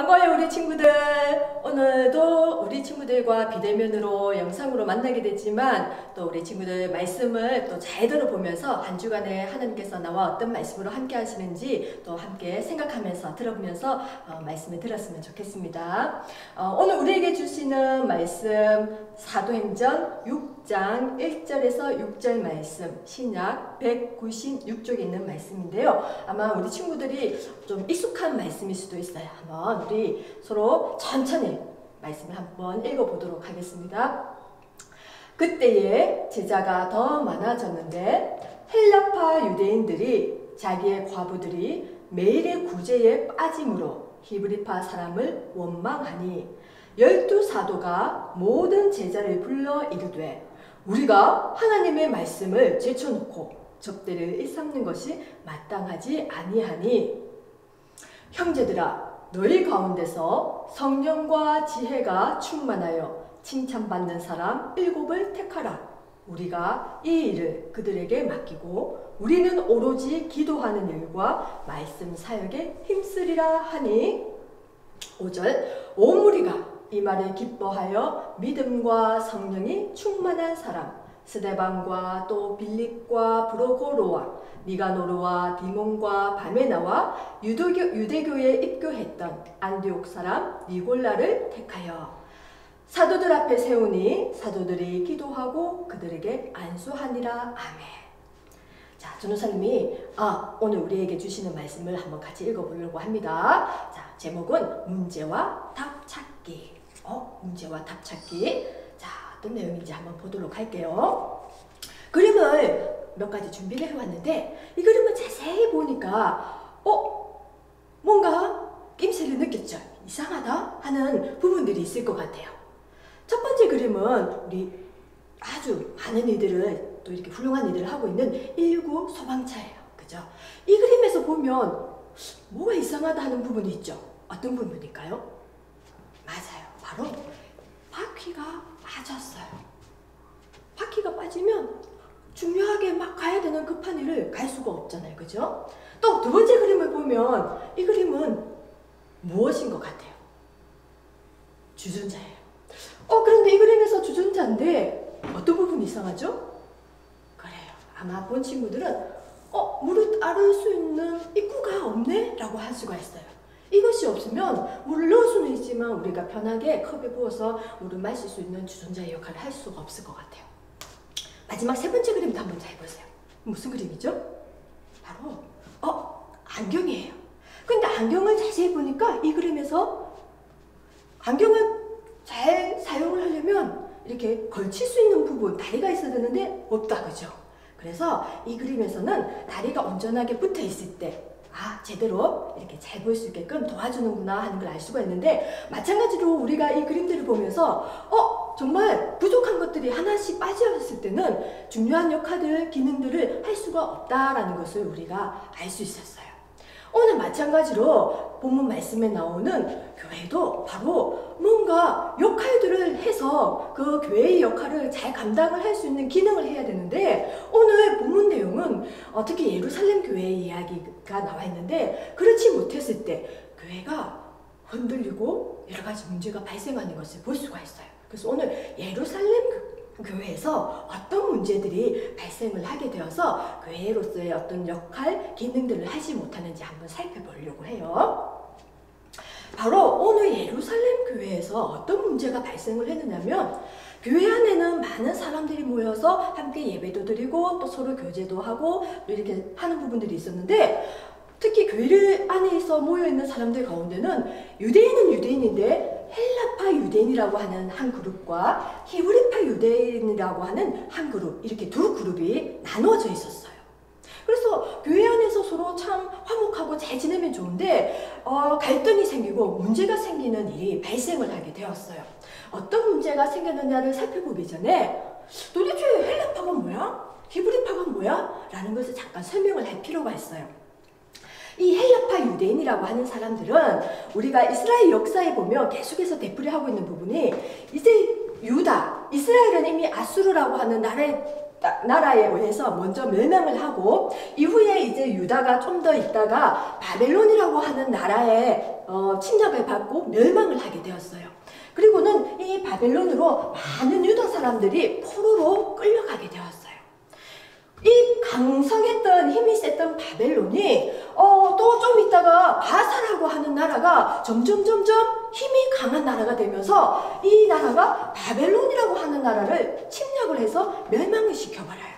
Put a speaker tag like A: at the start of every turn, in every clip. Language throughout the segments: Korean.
A: 반가워요 우리 친구들. 오늘도 우리 친구들과 비대면으로 영상으로 만나게 됐지만 또 우리 친구들 말씀을 또 잘 들어보면서 한 주간에 하나님께서 나와 어떤 말씀으로 함께 하시는지 또 함께 생각하면서 들어보면서 말씀을 들었으면 좋겠습니다. 오늘 우리에게 주시는 말씀 사도행전 6장 1절에서 6절 말씀, 신약 196쪽에 있는 말씀인데요. 아마 우리 친구들이 좀 익숙한 말씀일 수도 있어요. 한번 우리 서로 천천히 말씀을 한번 읽어보도록 하겠습니다. 그때에 제자가 더 많아졌는데 헬라파 유대인들이 자기의 과부들이 매일의 구제에 빠짐으로 히브리파 사람을 원망하니 12사도가 모든 제자를 불러 이르되 우리가 하나님의 말씀을 제쳐놓고 접대를 일삼는 것이 마땅하지 아니하니 형제들아 너희 가운데서 성령과 지혜가 충만하여 칭찬받는 사람 7을 택하라. 우리가 이 일을 그들에게 맡기고 우리는 오로지 기도하는 일과 말씀 사역에 힘쓰리라 하니 5절 온 무리가 이 말을 기뻐하여 믿음과 성령이 충만한 사람 스데반과 또 빌립과 브로고로와 니가노르와 디몬과 바메나와 유대교에 입교했던 안디옥 사람 니골라를 택하여 사도들 앞에 세우니 사도들이 기도하고 그들에게 안수하니라. 아멘. 자, 전도사님이 오늘 우리에게 주시는 말씀을 한번 같이 읽어보려고 합니다. 자, 제목은 문제와 답 찾기. 문제와 답 찾기. 자, 어떤 내용인지 한번 보도록 할게요. 그림을 몇 가지 준비를 해왔는데 이 그림을 자세히 보니까 뭔가 낌새를 느꼈죠? 이상하다 하는 부분들이 있을 것 같아요. 첫 번째 그림은 우리 아주 많은 일들을 또 이렇게 훌륭한 일들을 하고 있는 119 소방차예요. 그죠? 이 그림에서 보면 뭐가 이상하다 하는 부분이 있죠? 어떤 부분일까요? 맞아요. 바로 바퀴가 빠졌어요. 바퀴가 빠지면 중요하게 막 가야 되는 급한 일을 갈 수가 없잖아요. 그죠? 또 두 번째 그림을 보면 이 그림은 무엇인 것 같아요? 주전자예요. 그런데 이 그림에서 주전자인데 어떤 부분이 이상하죠? 그래요. 아마 본 친구들은 물을 따를 수 있는 입구가 없네? 라고 할 수가 있어요. 이것이 없으면 물을 넣을 수는 있지만 우리가 편하게 컵에 부어서 물을 마실 수 있는 주전자의 역할을 할 수가 없을 것 같아요. 마지막 세 번째 그림도 한번 잘 보세요. 무슨 그림이죠? 바로 안경이에요. 근데 안경을 자세히 보니까 이 그림에서 안경을 잘 사용을 하려면 이렇게 걸칠 수 있는 부분, 다리가 있어야 되는데 없다. 그죠? 그래서 이 그림에서는 다리가 온전하게 붙어 있을 때 제대로 이렇게 잘 보일 수 있게끔 도와주는구나 하는 걸 알 수가 있는데 마찬가지로 우리가 이 그림들을 보면서 정말 부족한 것들이 하나씩 빠져있을 때는 중요한 역할들, 기능들을 할 수가 없다라는 것을 우리가 알 수 있었어요. 오늘 마찬가지로 본문 말씀에 나오는 교회도 바로 뭔가 역할들을 해서 그 교회의 역할을 잘 감당을 할 수 있는 기능을 해야 되는데 오늘 본문 내용은 특히 예루살렘 교회의 이야기가 나와 있는데 그렇지 못했을 때 교회가 흔들리고 여러 가지 문제가 발생하는 것을 볼 수가 있어요. 그래서 오늘 예루살렘 교회에서 어떤 문제들이 발생을 하게 되어서 교회로서의 어떤 역할, 기능들을 하지 못하는지 한번 살펴보려고 해요. 바로 오늘 예루살렘 교회에서 어떤 문제가 발생을 했느냐면 교회 안에는 많은 사람들이 모여서 함께 예배도 드리고 또 서로 교제도 하고 또 이렇게 하는 부분들이 있었는데 특히 교회 안에서 모여있는 사람들 가운데는 유대인은 유대인인데 헬라파 유대인이라고 하는 한 그룹과 히브리파 유대인이라고 하는 한 그룹, 이렇게 두 그룹이 나누어져 있었어요. 그래서 교회 안에서 서로 참 화목하고 잘 지내면 좋은데 갈등이 생기고 문제가 생기는 일이 발생을 하게 되었어요. 어떤 문제가 생겼느냐를 살펴보기 전에 도대체 헬라파가 뭐야? 히브리파가 뭐야? 라는 것을 잠깐 설명을 할 필요가 있어요. 이 헬라파 유대인이라고 하는 사람들은 우리가 이스라엘 역사에 보면 계속해서 되풀이하고 있는 부분이 이제 유다, 이스라엘은 이미 아수르라고 하는 나라에 나라에 의해서 먼저 멸망을 하고 이후에 이제 유다가 좀 더 있다가 바벨론이라고 하는 나라에 침략을 받고 멸망을 하게 되었어요. 그리고는 이 바벨론으로 많은 유다 사람들이 포로로 끌려가게 되었어요. 이 강성했던 힘이 셌던 바벨론이 또 좀 있다가 바사라고 하는 나라가 점점 힘이 강한 나라가 되면서 이 나라가 바벨론이라고 하는 나라를 침략을 해서 멸망을 시켜버려요.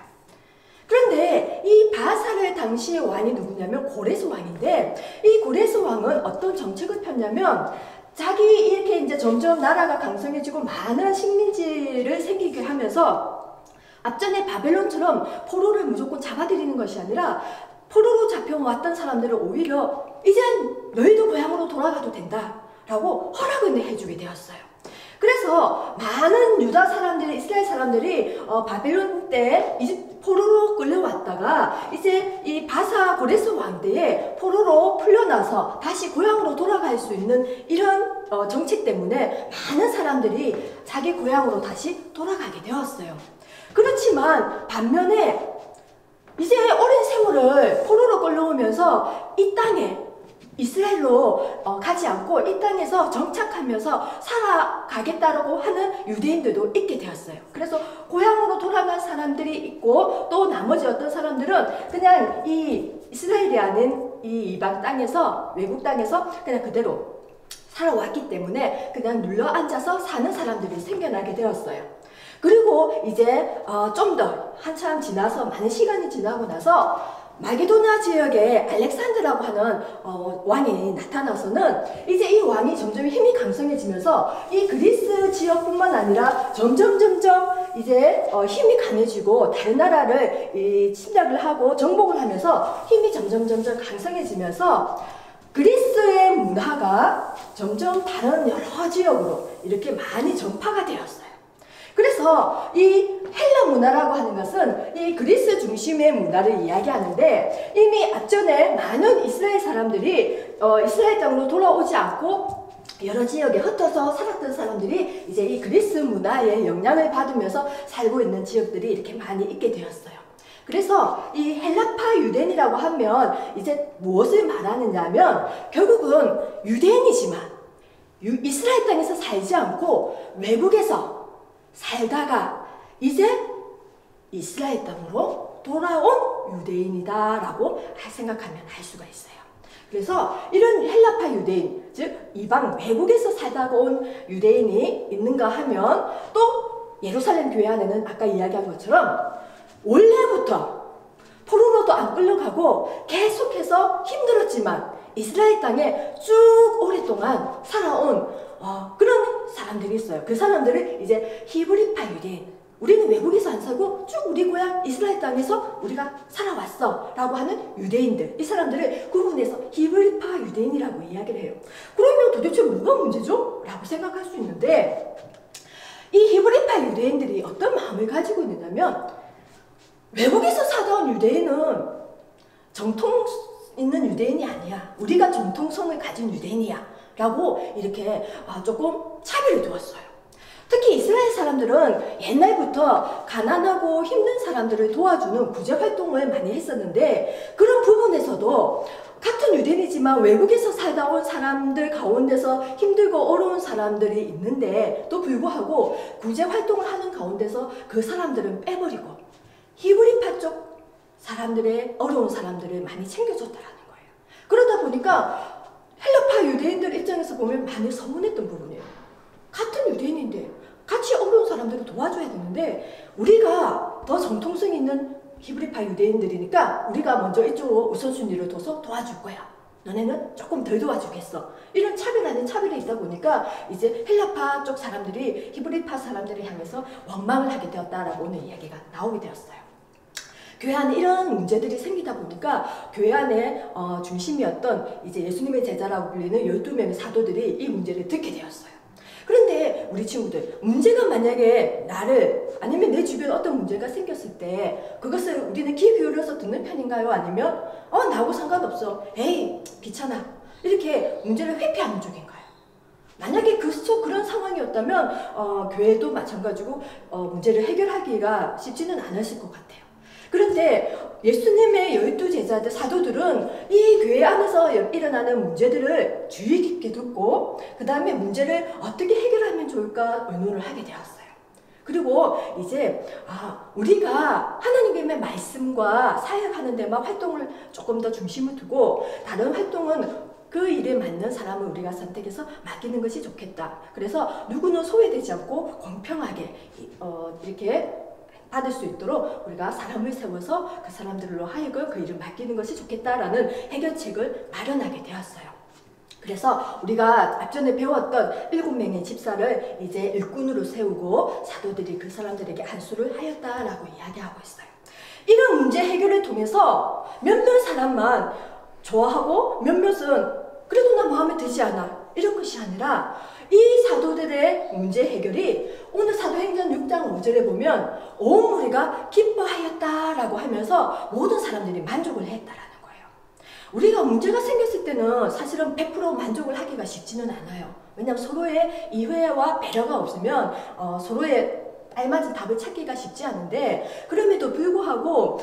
A: 그런데 이 바사를 당시의 왕이 누구냐면 고레스 왕인데, 이 고레스 왕은 어떤 정책을 폈냐면 자기 이렇게 이제 점점 나라가 강성해지고 많은 식민지를 생기게 하면서 앞전에 바벨론처럼 포로를 무조건 잡아들이는 것이 아니라 포로로 잡혀왔던 사람들을 오히려 이젠 너희도 고향으로 돌아가도 된다 라고 허락을 해주게 되었어요. 그래서 많은 유다 사람들이, 이스라엘 사람들이 바벨론 때 포로로 끌려왔다가 이제 이 바사 고레스 왕 때에 포로로 풀려나서 다시 고향으로 돌아갈 수 있는 이런 정책 때문에 많은 사람들이 자기 고향으로 다시 돌아가게 되었어요. 그렇지만 반면에 이제 오랜 세월을 포로로 끌려오면서 이 땅에 이스라엘로 가지 않고 이 땅에서 정착하면서 살아가겠다라고 하는 유대인들도 있게 되었어요. 그래서 고향으로 돌아간 사람들이 있고 또 나머지 어떤 사람들은 그냥 이 이스라엘이 아닌 이 이방 땅에서, 외국 땅에서 그냥 그대로 살아왔기 때문에 그냥 눌러 앉아서 사는 사람들이 생겨나게 되었어요. 그리고 이제 좀 더 한참 지나서, 많은 시간이 지나고 나서 마게도나 지역에 알렉산드라고 하는 왕이 나타나서는 이제 이 왕이 점점 힘이 강성해지면서 이 그리스 지역뿐만 아니라 점점 이제 힘이 강해지고 다른 나라를 침략을 하고 정복을 하면서 힘이 점점 강성해지면서 그리스의 문화가 점점 다른 여러 지역으로 이렇게 많이 전파가 되었어요. 그래서 이 헬라 문화라고 하는 것은 이 그리스 중심의 문화를 이야기하는데, 이미 앞전에 많은 이스라엘 사람들이 이스라엘 땅으로 돌아오지 않고 여러 지역에 흩어져 살았던 사람들이 이제 이 그리스 문화의 영향을 받으면서 살고 있는 지역들이 이렇게 많이 있게 되었어요. 그래서 이 헬라파 유대인이라고 하면 이제 무엇을 말하느냐면 결국은 유대인이지만 이스라엘 땅에서 살지 않고 외국에서 살다가 이제 이스라엘 땅으로 돌아온 유대인이다라고 생각하면 할 수가 있어요. 그래서 이런 헬라파 유대인, 즉 이방 외국에서 살다가 온 유대인이 있는가 하면 또 예루살렘 교회 안에는 아까 이야기한 것처럼 원래부터 포로로도 안 끌려가고 계속해서 힘들었지만 이스라엘 땅에 쭉 오랫동안 살아온 그런 사람들이 있어요. 그 사람들을 이제 히브리파 유대인, 우리는 외국에서 안 살고 쭉 우리 고향 이스라엘 땅에서 우리가 살아왔어 라고 하는 유대인들, 이 사람들을 구분해서 히브리파 유대인이라고 이야기를 해요. 그러면 도대체 뭐가 문제죠? 라고 생각할 수 있는데, 이 히브리파 유대인들이 어떤 마음을 가지고 있느냐면 외국에서 살아온 유대인은 정통 있는 유대인이 아니야, 우리가 정통성을 가진 유대인이야 라고 이렇게 조금 차별을 두었어요. 특히 이스라엘 사람들은 옛날부터 가난하고 힘든 사람들을 도와주는 구제활동을 많이 했었는데, 그런 부분에서도 같은 유대인이지만 외국에서 살다 온 사람들 가운데서 힘들고 어려운 사람들이 있는데 또 불구하고 구제활동을 하는 가운데서 그 사람들은 빼버리고 히브리파 쪽 사람들의 어려운 사람들을 많이 챙겨줬다라는 거예요. 그러다 보니까 헬라파 유대인들 입장에서 보면 많이 서운했던 부분이에요. 같은 유대인인데 같이 어려운 사람들을 도와줘야 되는데 우리가 더 정통성 있는 히브리파 유대인들이니까 우리가 먼저 이쪽으로 우선순위를 둬서 도와줄 거야. 너네는 조금 덜 도와주겠어. 이런 차별 아닌 차별이 있다 보니까 이제 헬라파 쪽 사람들이 히브리파 사람들을 향해서 원망을 하게 되었다라고 오늘 이야기가 나오게 되었어요. 교회 안에 이런 문제들이 생기다 보니까 교회 안에 중심이었던 이제 예수님의 제자라고 불리는 12명의 사도들이 이 문제를 듣게 되었어요. 그런데 우리 친구들, 문제가 만약에 나를 아니면 내 주변에 어떤 문제가 생겼을 때 그것을 우리는 귀 기울여서 듣는 편인가요? 아니면 나하고 상관없어, 에이 귀찮아, 이렇게 문제를 회피하는 쪽인가요? 만약에 그런 상황이었다면 교회도 마찬가지고 문제를 해결하기가 쉽지는 않았을 것 같아요. 그런데 예수님의 12제자들, 사도들은 이 교회 안에서 일어나는 문제들을 주의 깊게 듣고 그 다음에 문제를 어떻게 해결하면 좋을까 의논을 하게 되었어요. 그리고 이제 우리가 하나님의 말씀과 사역하는 데만 활동을 조금 더 중심을 두고 다른 활동은 그 일에 맞는 사람을 우리가 선택해서 맡기는 것이 좋겠다. 그래서 누구는 소외되지 않고 공평하게 이렇게 받을 수 있도록 우리가 사람을 세워서 그 사람들로 하여금 그 일을 맡기는 것이 좋겠다라는 해결책을 마련하게 되었어요. 그래서 우리가 앞전에 배웠던 7명의 집사를 이제 일꾼으로 세우고 사도들이 그 사람들에게 안수를 하였다라고 이야기하고 있어요. 이런 문제 해결을 통해서 몇몇 사람만 좋아하고 몇몇은 그래도 나 마음에 들지 않아 이런 것이 아니라 이 사도들의 문제 해결이 오늘 사도행전 6장 5절에 보면 온 무리가 기뻐하였다라고 하면서 모든 사람들이 만족을 했다라는 거예요. 우리가 문제가 생겼을 때는 사실은 100% 만족을 하기가 쉽지는 않아요. 왜냐하면 서로의 이해와 배려가 없으면 서로의 알맞은 답을 찾기가 쉽지 않은데 그럼에도 불구하고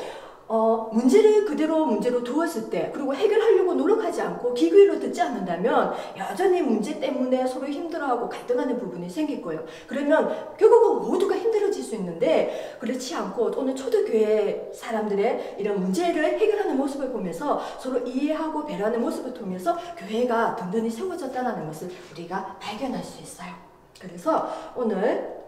A: 문제를 그대로 문제로 두었을 때 그리고 해결하려고 노력하지 않고 귀 기울여 듣지 않는다면 여전히 문제 때문에 서로 힘들어하고 갈등하는 부분이 생길 거예요. 그러면 결국은 모두가 힘들어질 수 있는데 그렇지 않고 오늘 초대교회 사람들의 이런 문제를 해결하는 모습을 보면서 서로 이해하고 배려하는 모습을 통해서 교회가 든든히 세워졌다는 것을 우리가 발견할 수 있어요. 그래서 오늘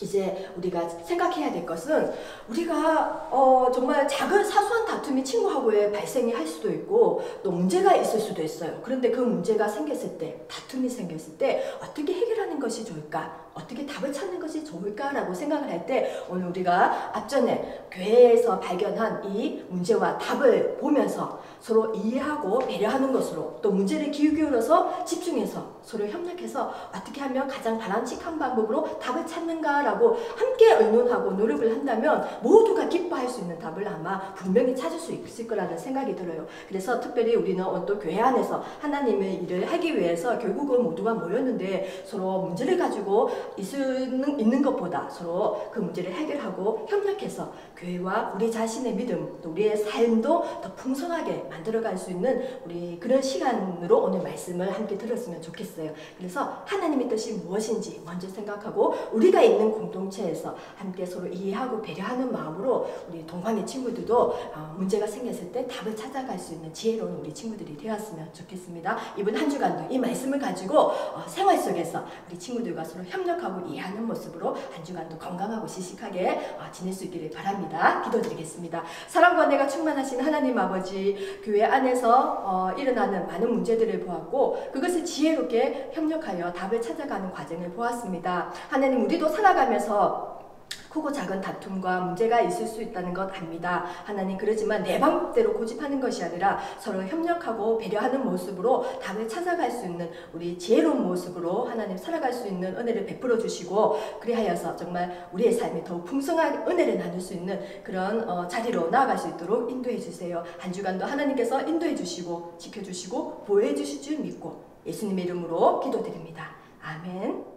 A: 이제 우리가 생각해야 될 것은 우리가 정말 작은 사소한 다툼이 친구하고의 발생이 할 수도 있고 또 문제가 있을 수도 있어요. 그런데 그 문제가 생겼을 때, 다툼이 생겼을 때 어떻게 해결하는 것이 좋을까? 어떻게 답을 찾는 것이 좋을까라고 생각을 할 때 오늘 우리가 앞전에 교회에서 발견한 이 문제와 답을 보면서 서로 이해하고 배려하는 것으로 또 문제를 귀 기울여서 집중해서 서로 협력해서 어떻게 하면 가장 바람직한 방법으로 답을 찾는가라고 함께 의논하고 노력을 한다면 모두가 기뻐할 수 있는 답을 아마 분명히 찾을 수 있을 거라는 생각이 들어요. 그래서 특별히 우리는 또 교회 안에서 하나님의 일을 하기 위해서 결국은 모두가 모였는데 서로 문제를 가지고 있는 것보다 서로 그 문제를 해결하고 협력해서 교회와 우리 자신의 믿음 또 우리의 삶도 더 풍성하게 만들어갈 수 있는 우리 그런 시간으로 오늘 말씀을 함께 들었으면 좋겠어요. 그래서 하나님의 뜻이 무엇인지 먼저 생각하고 우리가 있는 공동체에서 함께 서로 이해하고 배려하는 마음으로 우리 동방의 친구들도 문제가 생겼을 때 답을 찾아갈 수 있는 지혜로운 우리 친구들이 되었으면 좋겠습니다. 이번 한 주간도 이 말씀을 가지고 생활 속에서 우리 친구들과 서로 협력하고 이해하는 모습으로 한 주간도 건강하고 씩씩하게 지낼 수 있기를 바랍니다. 기도드리겠습니다. 사랑과 은혜가 충만하신 하나님 아버지, 교회 안에서 일어나는 많은 문제들을 보았고 그것을 지혜롭게 협력하여 답을 찾아가는 과정을 보았습니다. 하나님, 우리도 살아가면서 크고 작은 다툼과 문제가 있을 수 있다는 것 압니다. 하나님, 그러지만 내 방법대로 고집하는 것이 아니라 서로 협력하고 배려하는 모습으로 답을 찾아갈 수 있는 우리 지혜로운 모습으로 하나님 살아갈 수 있는 은혜를 베풀어 주시고 그리하여서 정말 우리의 삶이 더욱 풍성하게 은혜를 나눌 수 있는 그런 자리로 나아갈 수 있도록 인도해 주세요. 한 주간도 하나님께서 인도해 주시고 지켜주시고 보호해 주실 줄 믿고 예수님의 이름으로 기도드립니다. 아멘.